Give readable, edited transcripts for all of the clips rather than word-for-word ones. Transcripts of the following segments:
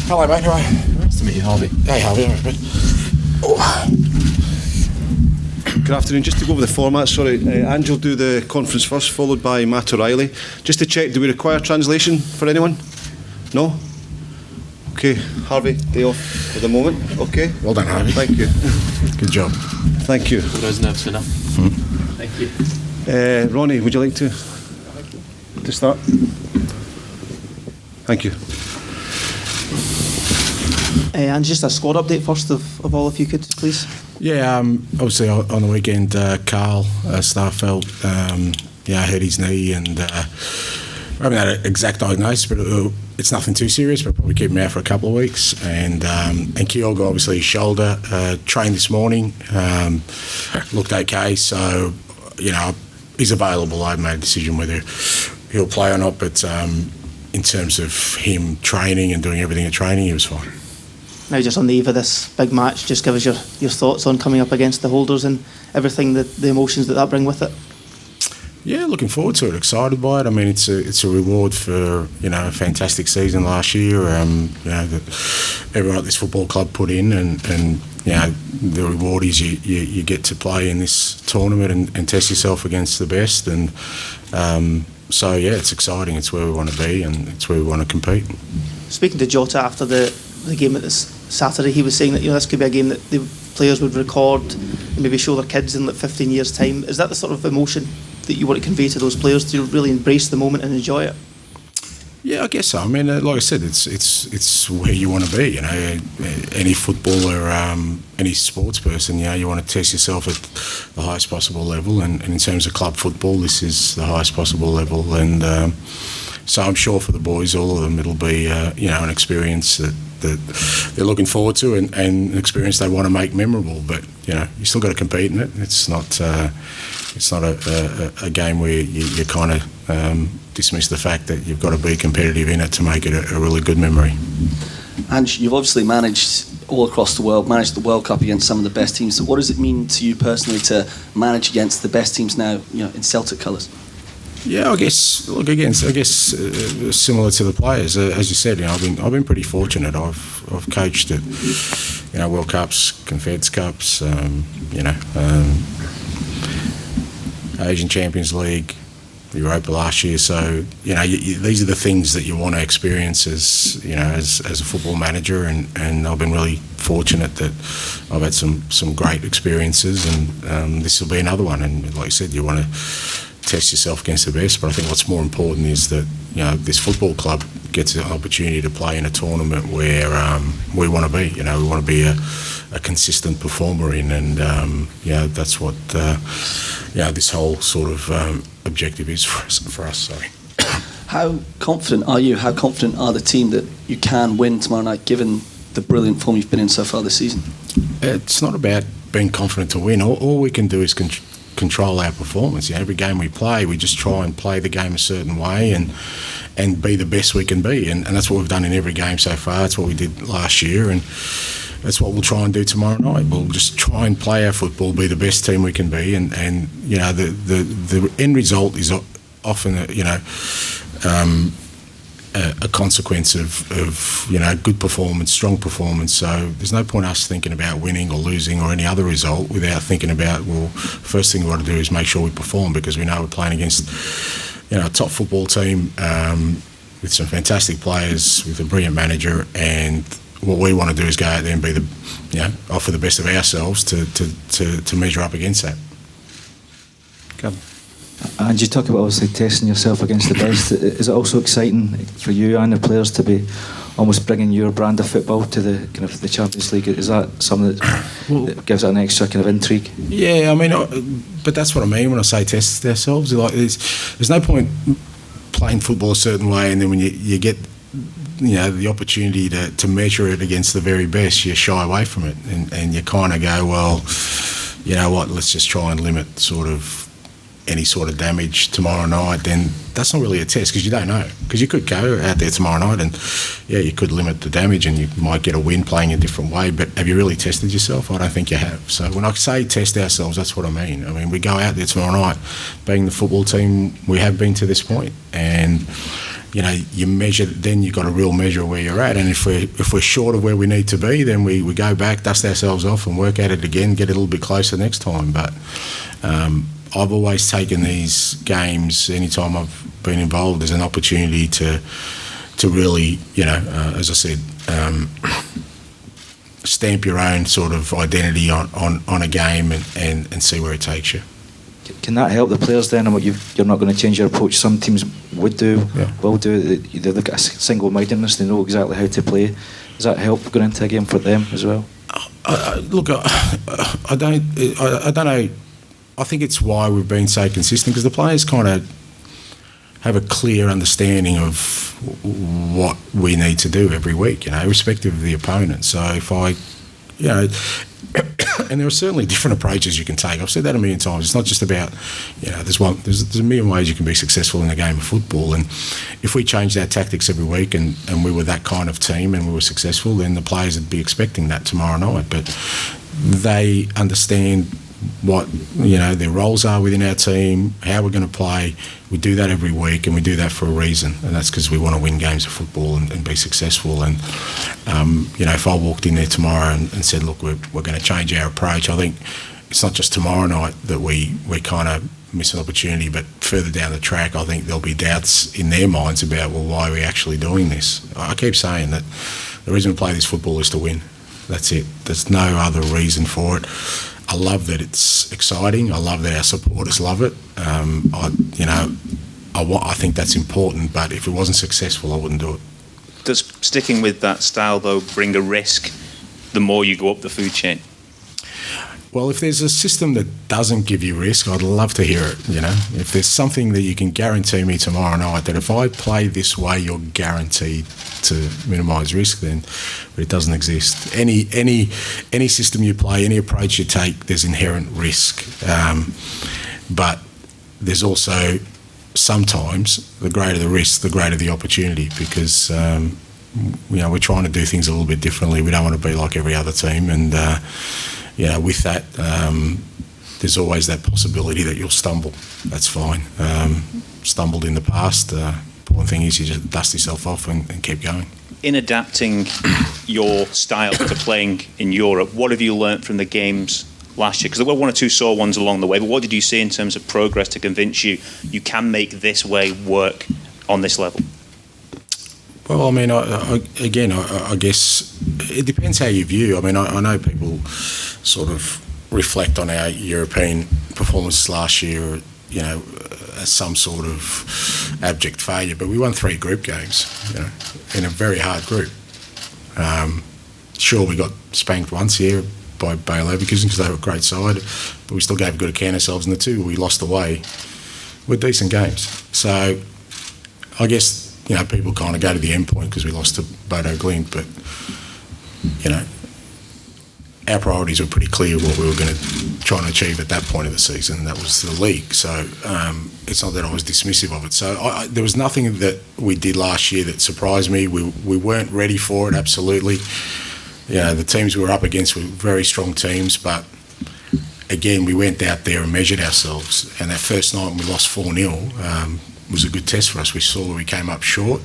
Hello, mate. How are you? Nice to meet you, Harvey. Hey, Harvey. All right, mate. Oh. Good afternoon. Just to go over the format, sorry, Ange will do the conference first, followed by Matt O'Reilly. Just to check, do we require translation for anyone? No? Okay, Harvey, day off for the moment. Okay. Well done, Harvey. Thank you. Good job. Thank you. Those nerves enough. Thank you. Ronnie, would you like to start? Thank you. And just a squad update first of all, if you could, please. Yeah, obviously on the weekend, Carl Starfelt, hurt his knee, and I haven't had an exact diagnosis, but it's nothing too serious. But probably keep him out for a couple of weeks. And Kyogo, obviously his shoulder, trained this morning, looked okay. So he's available. I made a decision whether he'll play or not. But in terms of him training and doing everything at training, he was fine. Now, just on the eve of this big match, just give us your thoughts on coming up against the holders and everything, the emotions that bring with it. Yeah, looking forward to it. Excited by it. I mean, it's a reward for a fantastic season last year. That everyone at this football club put in, and the reward is you get to play in this tournament and test yourself against the best. And so it's exciting. It's where we want to be, and it's where we want to compete. Speaking to Jota after the game at this Saturday, he was saying that this could be a game that the players would record and maybe show their kids in 15 years' time. Is that the sort of emotion that you want to convey to those players, to really embrace the moment and enjoy it? Yeah, I guess so. I mean, like I said, it's where you want to be. Any footballer, any sports person, you want to test yourself at the highest possible level. And in terms of club football, this is the highest possible level. And so I'm sure for the boys, all of them, it'll be an experience that they're looking forward to, and an experience they want to make memorable. But you still got to compete in it. It's not a game where you kind of dismiss the fact that you've got to be competitive in it to make it a really good memory. And you've obviously managed all across the world, managed the World Cup against some of the best teams. So what does it mean to you personally to manage against the best teams now, in Celtic colours? Yeah, I guess similar to the players, as you said, I've been pretty fortunate. I've coached at World Cups, Confeds Cups, Asian Champions League, Europa last year. So these are the things that you want to experience as a football manager, and I've been really fortunate that I've had some great experiences, and this will be another one. And like I said, you want to test yourself against the best, but I think what's more important is that this football club gets an opportunity to play in a tournament where we want to be. We want to be a consistent performer in, and that's what this whole sort of objective is for us. Sorry. How confident are you? How confident are the team that you can win tomorrow night, given the brilliant form you've been in so far this season? It's not about being confident to win. All we can do is control our performance. Every game we play, we just try and play the game a certain way and be the best we can be, and that's what we've done in every game so far. That's what we did last year, and that's what we'll try and do tomorrow night. We'll just try and play our football, be the best team we can be, and the end result is often a consequence of good performance, strong performance. So there's no point us thinking about winning or losing or any other result without thinking about, well, first thing we want to do is make sure we perform, because we know we're playing against a top football team with some fantastic players, with a brilliant manager, and what we want to do is go out there and be offer the best of ourselves to measure up against that. Come. And you talk about obviously testing yourself against the best. Is it also exciting for you and the players to be almost bringing your brand of football to the Champions League? Is that something that gives it an extra kind of intrigue? Yeah, I mean, but that's what I mean when I say test ourselves. Like, there's no point playing football a certain way, and then when you get the opportunity to measure it against the very best, you shy away from it, and you kind of go, well, you know what, let's just try and limit any sort of damage tomorrow night. Then that's not really a test, because you don't know. Because you could go out there tomorrow night and you could limit the damage and you might get a win playing a different way, but have you really tested yourself? I don't think you have. So when I say test ourselves, that's what I mean. I mean, we go out there tomorrow night being the football team we have been to this point, and you measure, then you've got a real measure of where you're at. And if we're short of where we need to be, then we go back, dust ourselves off and work at it again, get a little bit closer next time. But I've always taken these games, anytime I've been involved, as an opportunity to really, as I said, stamp your own sort of identity on a game and see where it takes you. Can that help the players then? And you're not going to change your approach. Some teams will do. They look at a single-mindedness. They know exactly how to play. Does that help going into a game for them as well? Look, I don't know. I think it's why we've been so consistent, because the players kind of have a clear understanding of what we need to do every week, irrespective of the opponent. So if I, and there are certainly different approaches you can take. I've said that a million times. It's not just about, there's a million ways you can be successful in a game of football. And if we changed our tactics every week and we were that kind of team and we were successful, then the players would be expecting that tomorrow night. But they understand what their roles are within our team, how we're going to play. We do that every week, and we do that for a reason, and that's because we want to win games of football and be successful. And if I walked in there tomorrow and said, look, we're going to change our approach, I think it's not just tomorrow night that we kind of miss an opportunity, but further down the track I think there'll be doubts in their minds about, well, why are we actually doing this? I keep saying that the reason we play this football is to win. That's it. There's no other reason for it. I love that it's exciting. I love that our supporters love it. I think that's important, but if it wasn't successful, I wouldn't do it. Does sticking with that style, though, bring a risk the more you go up the food chain? Well, if there's a system that doesn't give you risk, I'd love to hear it, If there's something that you can guarantee me tomorrow night that if I play this way, you're guaranteed to minimise risk, then but it doesn't exist. Any system you play, any approach you take, there's inherent risk. But there's also sometimes the greater the risk, the greater the opportunity, because we're trying to do things a little bit differently. We don't want to be like every other team, and with that, there's always that possibility that you'll stumble. That's fine. Stumbled in the past. Important thing is you just dust yourself off and keep going. In adapting your style to playing in Europe, what have you learnt from the games last year? Because there were one or two sore ones along the way, but what did you see in terms of progress to convince you can make this way work on this level? Well, I mean, I guess it depends how you view. I mean, I know people sort of reflect on our European performances last year, as some sort of abject failure, but we won 3 group games, in a very hard group. Sure, we got spanked once here by Bayer Leverkusen because they were a great side, but we still gave a good account of ourselves, and the 2 we lost away were decent games. So I guess, people kind of go to the end point because we lost to Bodo Glimt, but, our priorities were pretty clear what we were going to try and achieve at that point of the season, and that was the league. So it's not that I was dismissive of it. So there was nothing that we did last year that surprised me. We weren't ready for it, absolutely. The teams we were up against were very strong teams, but again, we went out there and measured ourselves, and that first night when we lost 4-0 was a good test for us. We saw we came up short,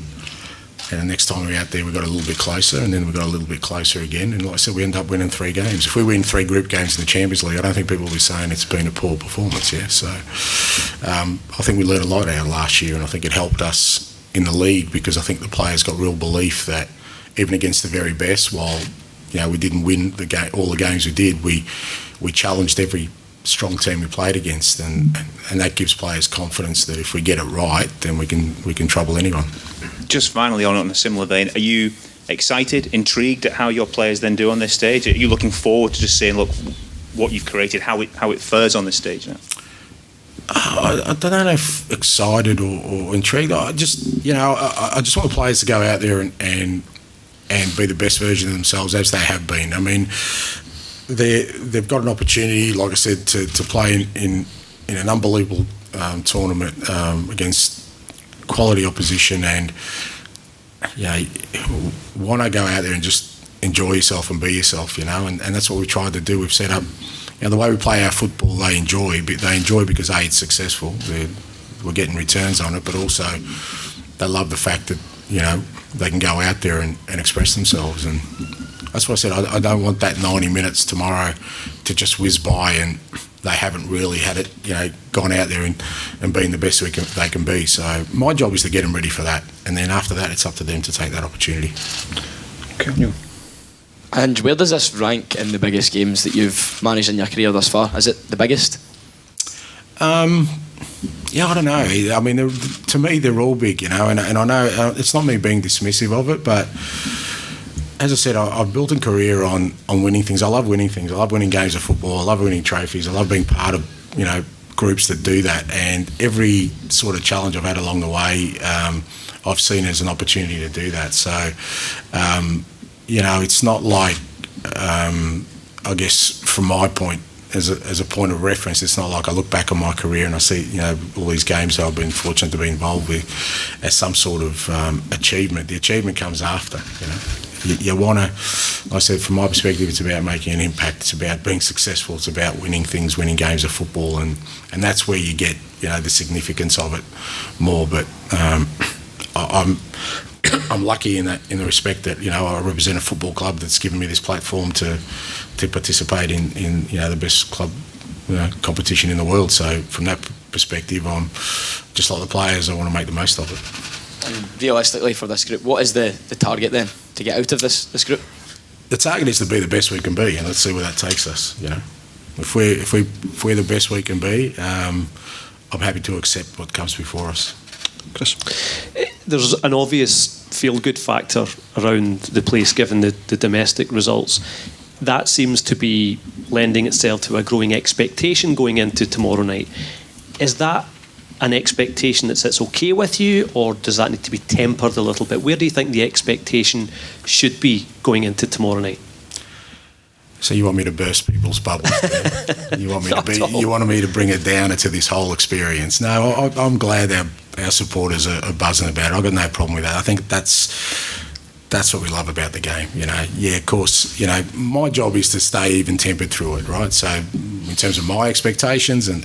and the next time we were out there we got a little bit closer, and then we got a little bit closer again, and like I said, we ended up winning 3 games. If we win 3 group games in the Champions League, I don't think people will be saying it's been a poor performance. So I think we learned a lot out of last year, and I think it helped us in the league, because I think the players got real belief that even against the very best, while we didn't win all the games we did, we challenged every strong team we played against, and that gives players confidence that if we get it right, then we can trouble anyone. Just finally, on a similar vein, are you excited, intrigued at how your players then do on this stage? Are you looking forward to just seeing, look, what you've created, how it fares on this stage now? I don't know if excited or intrigued. I just want the players to go out there and be the best version of themselves as they have been. I mean, they've got an opportunity, like I said, to play in an unbelievable tournament against quality opposition, and want to go out there and just enjoy yourself and be yourself, and that's what we tried to do. We've set up, the way we play our football, they enjoy because A, it's successful, we're getting returns on it, but also they love the fact that, you know, they can go out there and express themselves. And that's what I said. I don't want that 90 minutes tomorrow to just whiz by and they haven't really had it, you know, gone out there and been the best they can be. So my job is to get them ready for that. And then after that, it's up to them to take that opportunity. Okay. And where does this rank in the biggest games that you've managed in your career thus far? Is it the biggest? Yeah, I don't know. I mean, to me, they're all big, you know, and I know it's not me being dismissive of it, but as I said, I've built a career on winning things. I love winning things. I love winning games of football. I love winning trophies. I love being part of, you know, groups that do that. And every sort of challenge I've had along the way, I've seen as an opportunity to do that. So, you know, it's not like, I guess, from my point, as a point of reference, it's not like I look back on my career and I see, you know, all these games that I've been fortunate to be involved with as some sort of achievement. The achievement comes after, you know. You want to, like I said, from my perspective, it's about making an impact. It's about being successful. It's about winning things, winning games of football, and that's where you get, you know, the significance of it more. But I'm lucky in the respect that, you know, I represent a football club that's given me this platform to participate in you know, the best club, you know, competition in the world. So from that perspective, I'm just like the players. I want to make the most of it. And realistically, for this group, what is the target then to get out of this group? The target is to be the best we can be, and let's see where that takes us. You know, if we're the best we can be, I'm happy to accept what comes before us. Chris? There's an obvious feel-good factor around the place given the domestic results. That seems to be lending itself to a growing expectation going into tomorrow night. Is that an expectation that sits okay with you, or does that need to be tempered a little bit? Where do you think the expectation should be going into tomorrow night? So you want me to burst people's bubbles? You want me to bring it down into this whole experience? No, I'm glad our supporters are buzzing about it. I've got no problem with that. I think that's what we love about the game. You know, yeah, of course, you know, my job is to stay even tempered through it, right? So in terms of my expectations and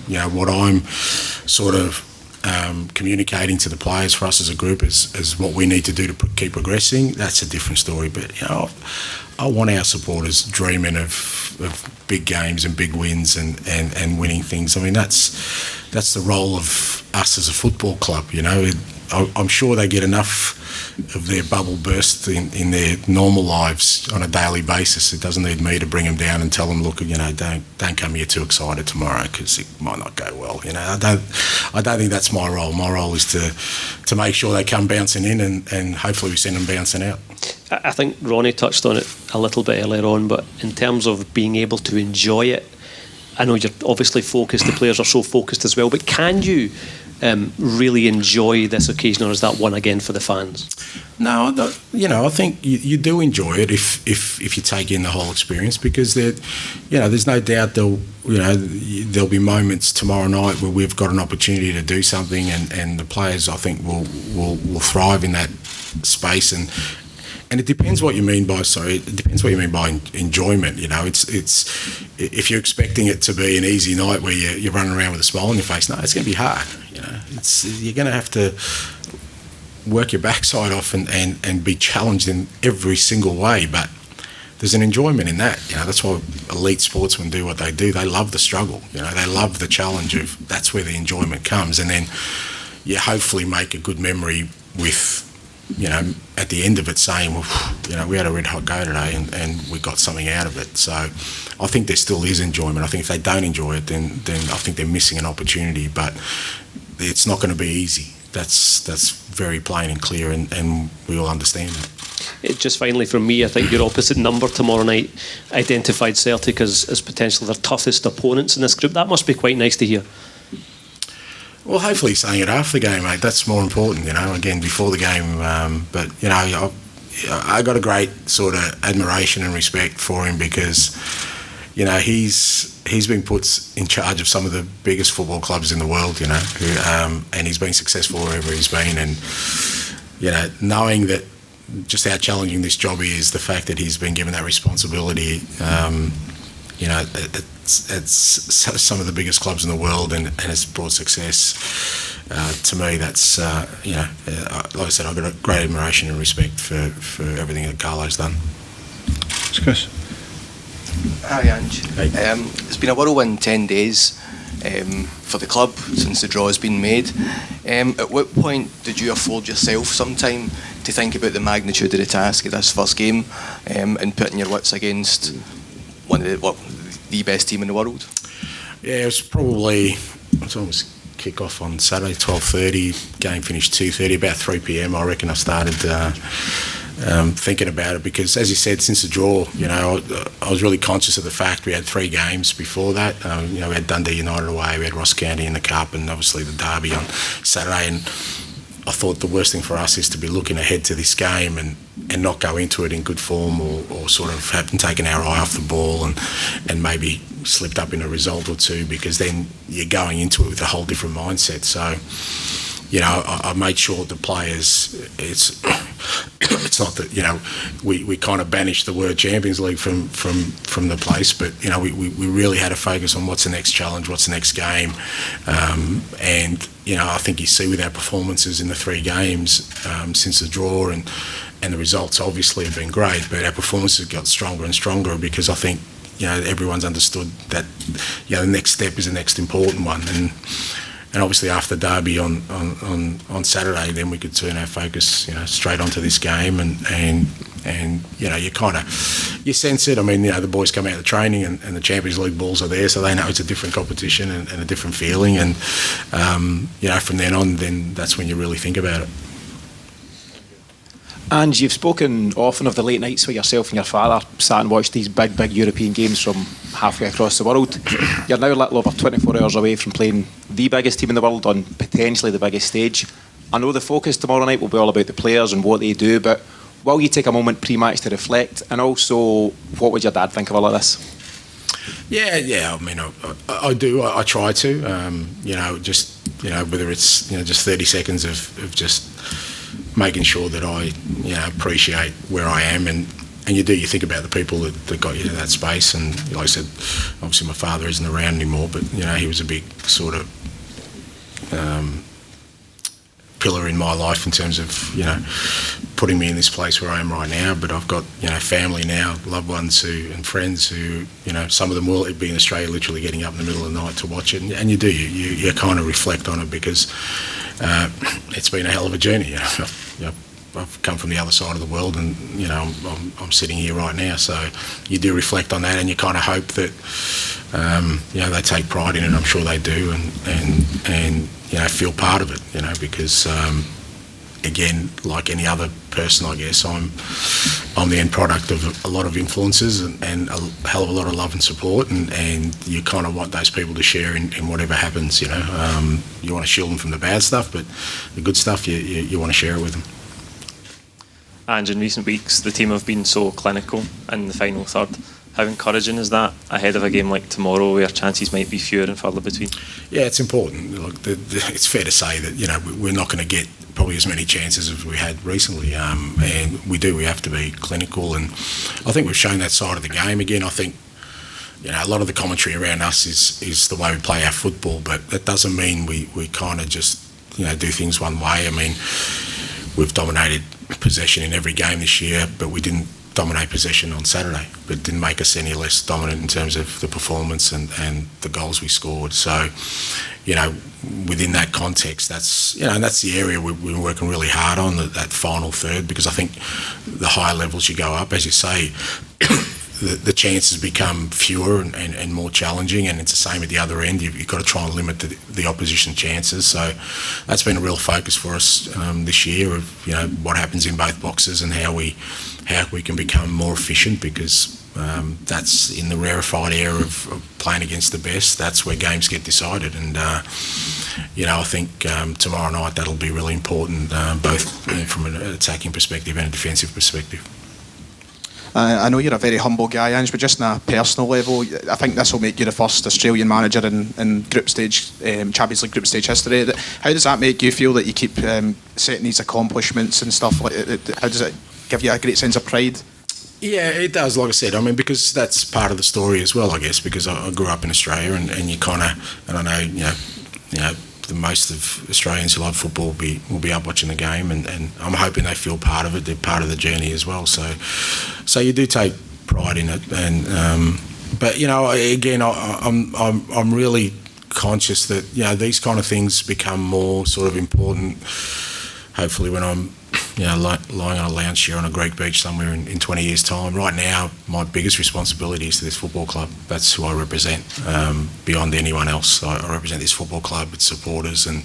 you know, what I'm sort of communicating to the players for us as a group is what we need to do to keep progressing, that's a different story. But, you know, I want our supporters dreaming of big games and big wins and winning things. I mean, that's the role of us as a football club, you know. I'm sure they get enough of their bubble burst in their normal lives on a daily basis. It doesn't need me to bring them down and tell them, look, you know, don't come here too excited tomorrow because it might not go well. You know, I don't think that's my role. My role is to make sure they come bouncing in and hopefully we send them bouncing out. I think Ronnie touched on it a little bit earlier on, but in terms of being able to enjoy it, I know you're obviously focused, the players are so focused as well, but can you really enjoy this occasion, or is that one again for the fans? No, you know, I think you do enjoy it if you take in the whole experience, because you know, there's no doubt there'll be moments tomorrow night where we've got an opportunity to do something, and the players, I think, will thrive in that space. And it depends what you mean by enjoyment. You know, it's if you're expecting it to be an easy night where you're running around with a smile on your face, no, it's going to be hard. You know, you're going to have to work your backside off and be challenged in every single way. But there's an enjoyment in that. You know, that's why elite sportsmen do what they do. They love the struggle. You know, they love the challenge of. That's where the enjoyment comes, and then you hopefully make a good memory with. You know, at the end of it saying, well, you know, we had a red hot go today and we got something out of it. So I think there still is enjoyment. I think if they don't enjoy it, then I think they're missing an opportunity. But it's not going to be easy. That's very plain and clear, and we all understand that. Just finally from me, I think your opposite number tomorrow night identified Celtic as potentially their toughest opponents in this group. That must be quite nice to hear. Well, hopefully saying it after the game, mate. That's more important, you know, again, before the game. But, you know, I got a great sort of admiration and respect for him because, you know, he's been put in charge of some of the biggest football clubs in the world, you know, and he's been successful wherever he's been. And, you know, knowing that just how challenging this job is, the fact that he's been given that responsibility, you know, some of the biggest clubs in the world and has brought success. To me, that's like I said, I've got a great admiration and respect for everything that Carlo's done. It's Chris. Hi, Ange. Hey. It's been a whirlwind 10 days for the club since the draw has been made. At what point did you afford yourself some time to think about the magnitude of the task of this first game and putting your wits against one of the best team in the world? Yeah, it was almost kick-off on Saturday, 12:30, game finished 2:30, about 3 p.m. I reckon I started thinking about it because, as you said, since the draw, I was really conscious of the fact we had 3 games before that. We had Dundee United away, we had Ross County in the Cup, and obviously the derby on Saturday. And I thought the worst thing for us is to be looking ahead to this game and not go into it in good form or sort of haven't taken our eye off the ball and maybe slipped up in a result or two, because then you're going into it with a whole different mindset. So, I made sure the players, it's not that, we kind of banished the word Champions League from the place, but, we really had to focus on what's the next challenge, what's the next game. And, I think you see with our performances in the 3 games since the draw and the results obviously have been great, but our performances got stronger and stronger because I think, everyone's understood that, the next step is the next important one. And obviously after Derby on Saturday, then we could turn our focus, straight onto this game and you sense it. I mean, the boys come out of training and the Champions League balls are there, so they know it's a different competition and a different feeling. And, from then on, then that's when you really think about it. And you've spoken often of the late nights where yourself and your father sat and watched these big European games from halfway across the world. You're now a little over 24 hours away from playing the biggest team in the world on potentially the biggest stage. I know the focus tomorrow night will be all about the players and what they do, but will you take a moment pre-match to reflect? And also, what would your dad think of all of this? Yeah. I mean, I do. I try to. Whether it's just 30 seconds of just making sure that I appreciate where I am, and you think about the people that got you to that space. And like I said, obviously my father isn't around anymore, but he was a big sort of pillar in my life in terms of putting me in this place where I am right now. But I've got family now, loved ones and friends who some of them will be in Australia, literally getting up in the middle of the night to watch it, and you kind of reflect on it because it's been a hell of a journey. I've come from the other side of the world, and I'm sitting here right now. So you do reflect on that, and you kind of hope that they take pride in it. I'm sure they do, and feel part of it. Because again, like any other person, I guess I'm the end product of a lot of influences and a hell of a lot of love and support, and you kind of want those people to share in whatever happens. You want to shield them from the bad stuff, but the good stuff you want to share it with them. And in recent weeks, the team have been so clinical in the final third. How encouraging is that ahead of a game like tomorrow, where chances might be fewer and further between? Yeah, it's important. Look, it's fair to say that we're not going to get probably as many chances as we had recently, and we have to be clinical, and I think we've shown that side of the game again. I think a lot of the commentary around us is the way we play our football, but that doesn't mean we kind of just do things one way. I mean, we've dominated possession in every game this year, but we didn't dominate possession on Saturday, but it didn't make us any less dominant in terms of the performance and the goals we scored. So, within that context, that's the area we're working really hard on, that final third, because I think the higher levels you go up, as you say, the chances become fewer and more challenging, and it's the same at the other end. You've got to try and limit the opposition chances. So that's been a real focus for us this year of what happens in both boxes and how we can become more efficient, because that's in the rarefied air of playing against the best. That's where games get decided, and I think tomorrow night that'll be really important, both from an attacking perspective and a defensive perspective. I know you're a very humble guy, Ange, but just on a personal level, I think this will make you the first Australian manager in group stage, Champions League group stage history. How does that make you feel that you keep setting these accomplishments and stuff like that? How does it give you a great sense of pride? Yeah, it does. Like I said, I mean, because that's part of the story as well, I guess. Because I grew up in Australia, and you kind of, and I know, you know, the most of Australians who love football will be up watching the game, and I'm hoping they feel part of it. They're part of the journey as well. So you do take pride in it, and but you know, again, I'm really conscious that, you know, these kind of things become more sort of important. Hopefully, when I'm, you know, lying on a lounge chair on a Greek beach somewhere in 20 years' time. Right now, my biggest responsibility is to this football club. That's who I represent, beyond anyone else. I represent this football club, its supporters, and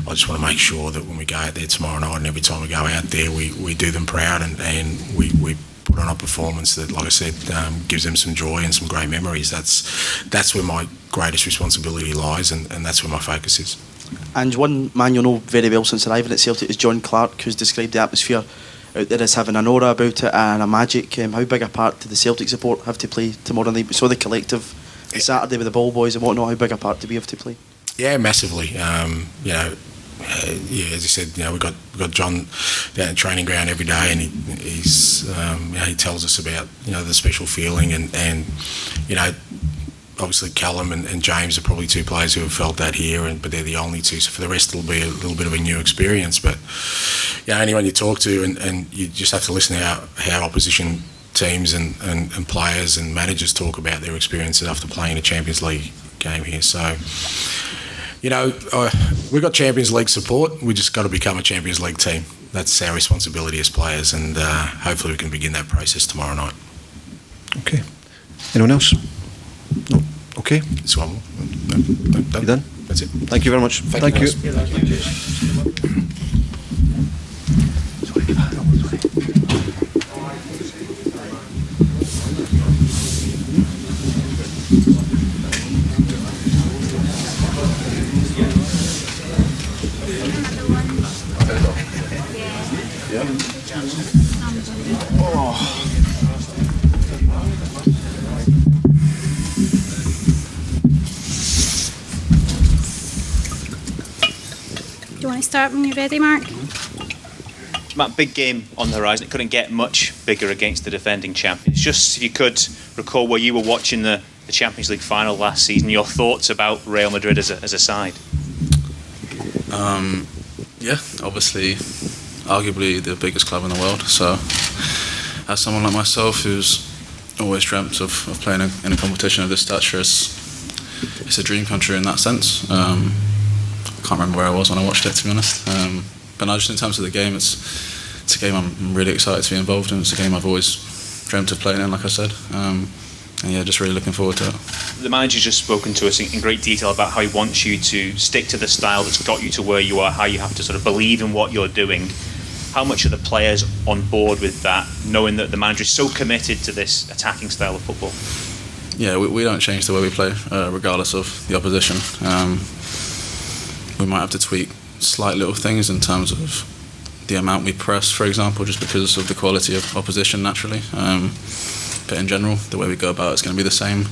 I just want to make sure that when we go out there tomorrow night and every time we go out there, we do them proud and we put on a performance that, like I said, gives them some joy and some great memories. That's where my greatest responsibility lies, and that's where my focus is. And one man you'll know very well since arriving at Celtic is John Clark, who's described the atmosphere out there as having an aura about it and a magic. How big a part do the Celtic support have to play tomorrow night? We saw the collective Saturday with the ball boys and whatnot. How big a part do we have to play? Yeah, massively. You know, yeah, as you said, you know, we've got John down at the training ground every day, and he's you know, he tells us about, you know, the special feeling, and you know, obviously Callum and James are probably two players who have felt that here, but they're the only two. So for the rest, it'll be a little bit of a new experience. But you know, anyone you talk to, and you just have to listen to how opposition teams and players and managers talk about their experiences after playing a Champions League game here. So, you know, we've got Champions League support. We just got to become a Champions League team. That's our responsibility as players, and hopefully we can begin that process tomorrow night. Okay. Anyone else? No. Okay. This one more. No. You done? That's it. Thank you very much. Thank you. Do you want to start when you're ready, Mark? Matt, big game on the horizon. It couldn't get much bigger against the defending champions. Just if you could recall where you were watching the Champions League final last season, your thoughts about Real Madrid as a side. Yeah, obviously, arguably the biggest club in the world. So, as someone like myself who's always dreamt of playing in a competition of this stature, it's a dream come true in that sense. I can't remember where I was when I watched it, to be honest. But no, just in terms of the game, it's a game I'm really excited to be involved in. It's a game I've always dreamt of playing in, like I said. And yeah, just really looking forward to it. The manager's just spoken to us in great detail about how he wants you to stick to the style that's got you to where you are, how you have to sort of believe in what you're doing. How much are the players on board with that, knowing that the manager is so committed to this attacking style of football? Yeah, we don't change the way we play, regardless of the opposition. We might have to tweak slight little things in terms of the amount we press, for example, just because of the quality of opposition naturally. But in general, the way we go about it's going to be the same.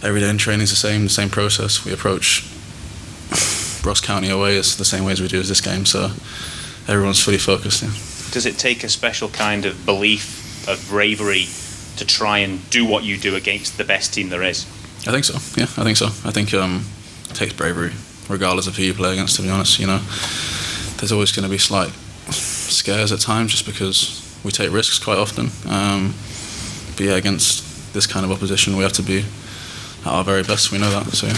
Every day in training is the same process. We approach Ross County away as the same way as we do as this game, so everyone's fully focused. Yeah. Does it take a special kind of belief, of bravery, to try and do what you do against the best team there is? I think so. Yeah, I think so. I think it takes bravery, regardless of who you play against. To be honest, you know, there's always going to be slight scares at times, just because we take risks quite often. But yeah, against this kind of opposition, we have to be at our very best. We know that. So yeah.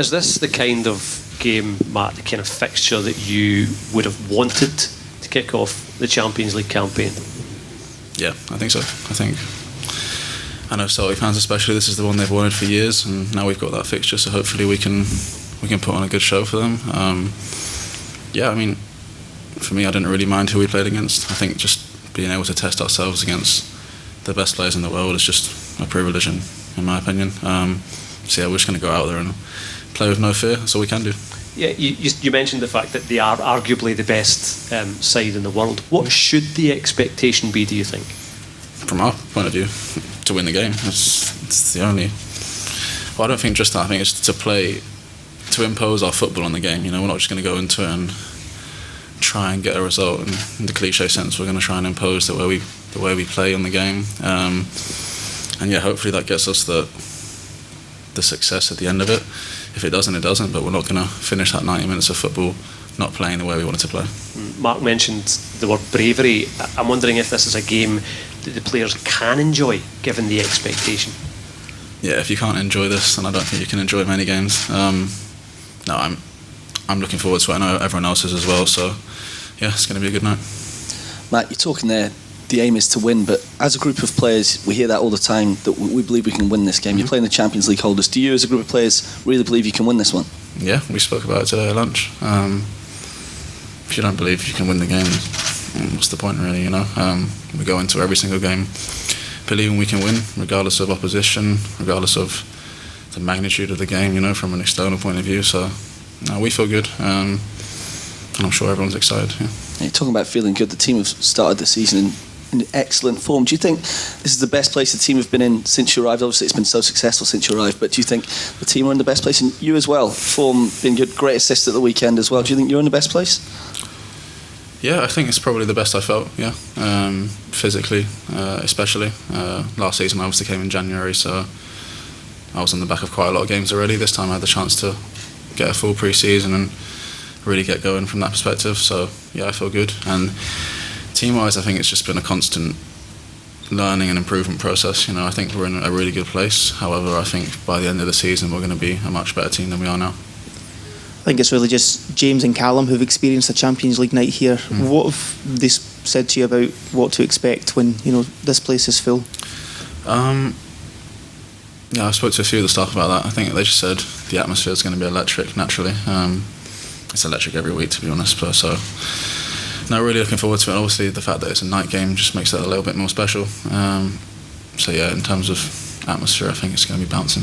Is this the kind of game, Matt, the kind of fixture that you would have wanted to kick off the Champions League campaign? Yeah, I think so. I know Celtic fans especially, this is the one they've wanted for years, and now we've got that fixture, so hopefully we can put on a good show for them. Yeah, I mean, for me, I didn't really mind who we played against. I think just being able to test ourselves against the best players in the world is just a privilege, in my opinion. So yeah, we're just going to go out there and play with no fear. That's all we can do. Yeah, you mentioned the fact that they are arguably the best side in the world. What should the expectation be, do you think? From our point of view, to win the game. It's the only... Well, I don't think just that. I think it's to impose our football on the game. You know, we're not just going to go into it and try and get a result in the cliche sense. We're going to try and impose the way we the way we play on the game, and yeah, hopefully that gets us the success at the end of it. If it doesn't, it doesn't, but we're not going to finish that 90 minutes of football not playing the way we wanted to play. Mark mentioned the word bravery. I'm wondering if this is a game that the players can enjoy given the expectation. Yeah, if you can't enjoy this, then I don't think you can enjoy many games. No, I'm looking forward to it. I know everyone else is as well, so yeah, it's going to be a good night. Matt, you're talking there, the aim is to win, but as a group of players, we hear that all the time, that we believe we can win this game. You're playing the Champions League holders. Do you, as a group of players, really believe you can win this one? Yeah, we spoke about it today at lunch. If you don't believe you can win the game, what's the point really, you know? We go into every single game believing we can win, regardless of opposition, regardless of the magnitude of the game, you know, from an external point of view. So, no, we feel good, and I'm sure everyone's excited. Yeah. You're talking about feeling good. The team have started the season in excellent form. Do you think this is the best place the team have been in since you arrived? Obviously, it's been so successful since you arrived, but do you think the team are in the best place? And you as well, form been good, great assist at the weekend as well. Do you think you're in the best place? Yeah, I think it's probably the best I felt, yeah. Physically, especially. Last season I obviously came in January, so I was on the back of quite a lot of games already. This time I had the chance to get a full pre-season and really get going from that perspective. So, yeah, I feel good. And team-wise, I think it's just been a constant learning and improvement process. You know, I think we're in a really good place. However, I think by the end of the season we're going to be a much better team than we are now. I think it's really just James and Callum who've experienced a Champions League night here. What have they said to you about what to expect when, you know, this place is full? Yeah, I spoke to a few of the staff about that. I think they just said the atmosphere is going to be electric naturally. It's electric every week, to be honest. But so, no, really looking forward to it. Obviously, the fact that it's a night game just makes it a little bit more special. So yeah, in terms of atmosphere, I think it's going to be bouncing.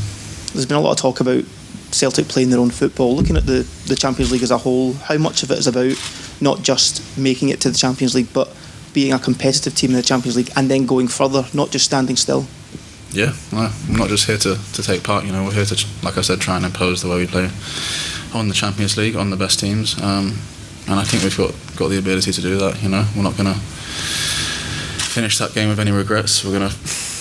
There's been a lot of talk about Celtic playing their own football. Looking at the Champions League as a whole, how much of it is about not just making it to the Champions League, but being a competitive team in the Champions League and then going further, not just standing still? Yeah, well, I'm not just here to take part. You know, we're here to, like I said, try and impose the way we play on the Champions League, on the best teams, and I think we've got the ability to do that. You know, we're not going to finish that game with any regrets. We're going to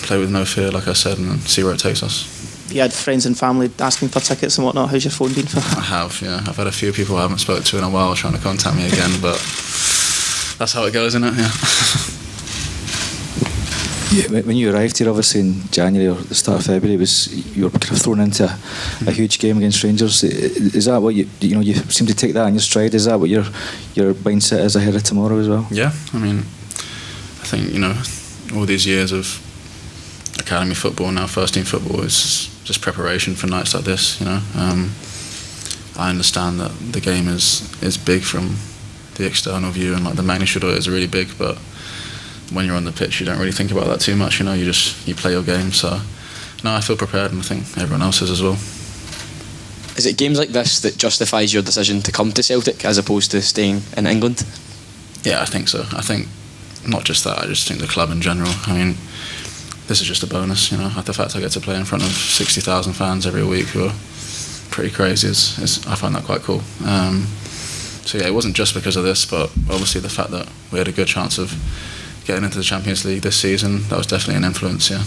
play with no fear, like I said, and see where it takes us. You had friends and family asking for tickets and whatnot. How's your phone been for that? I have, yeah. I've had a few people I haven't spoken to in a while trying to contact me again, but that's how it goes, isn't it? Yeah. When you arrived here, obviously in January or the start of February, you were kind of thrown into a huge game against Rangers. Is that what you seem to take that in your stride? Is that what your mindset is ahead of tomorrow as well? Yeah, I mean, I think, you know, all these years of academy football, now first team football, is just preparation for nights like this. You know, I understand that the game is big from the external view, and like the magnitude of it is really big, but when you're on the pitch you don't really think about that too much. You know, you play your game. So no, I feel prepared, and I think everyone else is as well. Is it games like this that justifies your decision to come to Celtic as opposed to staying in England? Yeah, I think so. I think not just that, I just think the club in general. I mean, this is just a bonus, you know. The fact I get to play in front of 60,000 fans every week who are pretty crazy is I find that quite cool. So yeah, it wasn't just because of this, but obviously the fact that we had a good chance of getting into the Champions League this season, that was definitely an influence, yeah.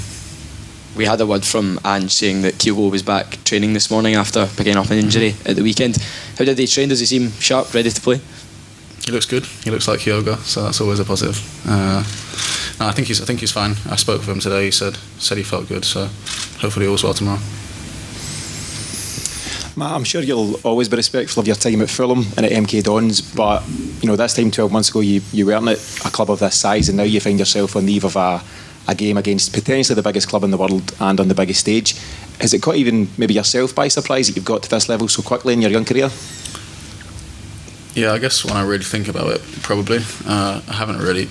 We had a word from Ange saying that Kyogo was back training this morning after picking up an injury at the weekend. How did he train? Does he seem sharp, ready to play? He looks good. He looks like Kyogo, so that's always a positive. No, I think he's fine. I spoke with him today. He said he felt good, so hopefully all's well tomorrow. Matt, I'm sure you'll always be respectful of your time at Fulham and at MK Dons, but you know, this time 12 months ago you weren't at a club of this size, and now you find yourself on the eve of a game against potentially the biggest club in the world and on the biggest stage. Has it caught even maybe yourself by surprise that you've got to this level so quickly in your young career? Yeah, I guess when I really think about it, probably. I haven't really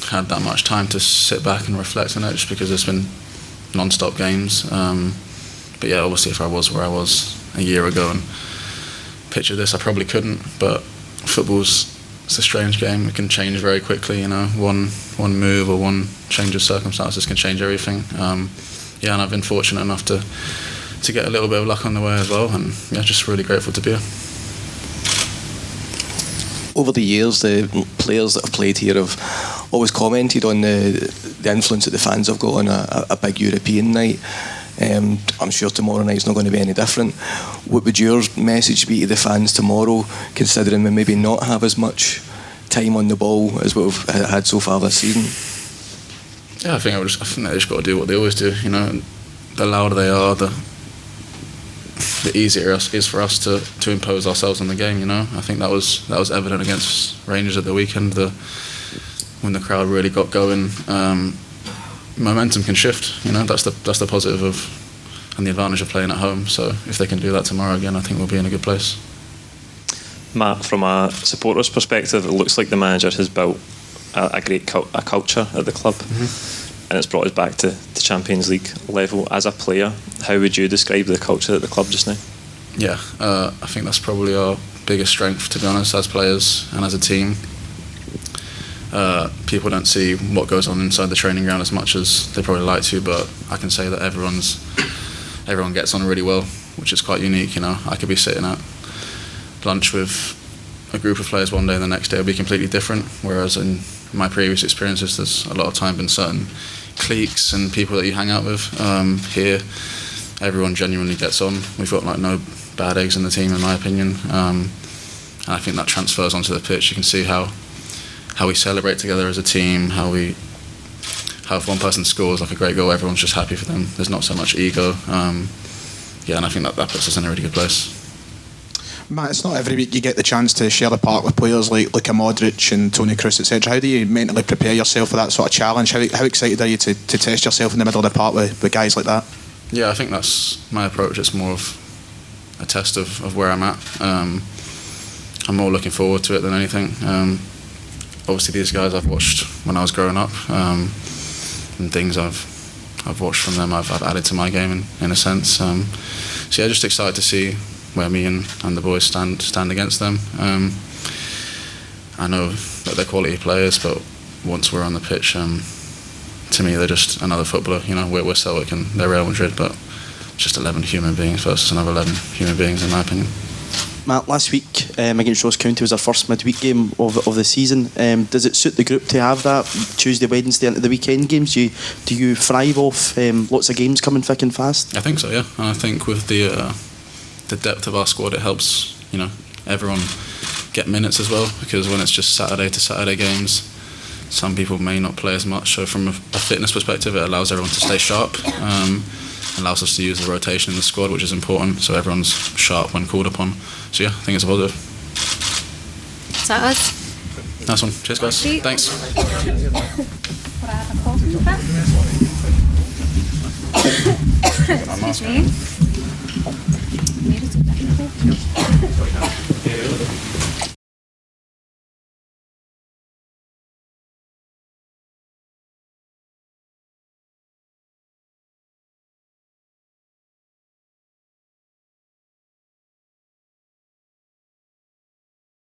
had that much time to sit back and reflect on it, just because there's been non-stop games. But yeah, obviously if I was where I was a year ago and picture this, I probably couldn't. But it's a strange game. It can change very quickly. You know, one move or one change of circumstances can change everything. Yeah, and I've been fortunate enough to get a little bit of luck on the way as well, and yeah, just really grateful to be here. Over the years, the players that have played here have always commented on the influence that the fans have got on a big European night. I'm sure tomorrow night's not going to be any different. What would your message be to the fans tomorrow, considering we maybe not have as much time on the ball as what we've had so far this season? Yeah, I think they just got to do what they always do. You know, the louder they are, the easier it is for us to impose ourselves on the game. You know, I think that was evident against Rangers at the weekend. When the crowd really got going, momentum can shift. You know, that's the positive and the advantage of playing at home. So if they can do that tomorrow again, I think we'll be in a good place. Matt, from a supporter's perspective, it looks like the manager has built a great culture at the club, and it's brought us back to the Champions League level. As a player, how would you describe the culture at the club just now? Yeah, I think that's probably our biggest strength, to be honest, as players and as a team. People don't see what goes on inside the training ground as much as they probably like to, but I can say that everyone gets on really well, which is quite unique. You know, I could be sitting at lunch with a group of players one day and the next day will be completely different, whereas in my previous experiences there's a lot of time been certain cliques and people that you hang out with. Here everyone genuinely gets on. We've got like no bad eggs in the team, in my opinion, and I think that transfers onto the pitch. You can see how we celebrate together as a team, how if one person scores like a great goal, everyone's just happy for them. There's not so much ego, and I think that puts us in a really good place. Matt, it's not every week you get the chance to share the park with players like Luka Modric and Toni Kroos, etc. How do you mentally prepare yourself for that sort of challenge? How excited are you to test yourself in the middle of the park with guys like that? Yeah, I think that's my approach. It's more of a test of where I'm at. I'm more looking forward to it than anything. Obviously these guys I've watched when I was growing up, and things I've watched from them I've added to my game in a sense. So yeah, just excited to see where me and the boys stand against them. I know that they're quality players, but once we're on the pitch, to me they're just another footballer. You know, we're Celtic and they're Real Madrid, but just 11 human beings versus another 11 human beings, in my opinion. Matt, last week against Ross County was our first midweek game of the season. Does it suit the group to have that Tuesday, Wednesday into the weekend games? Do you thrive off lots of games coming thick and fast? I think so, yeah. And I think with the depth of our squad, it helps, you know, everyone get minutes as well, because when it's just Saturday to Saturday games, some people may not play as much. So from a fitness perspective, it allows everyone to stay sharp, allows us to use the rotation in the squad, which is important, so everyone's sharp when called upon. So yeah, I think it's a positive. Is that us? Nice one. Cheers, guys. Thanks. Excuse me.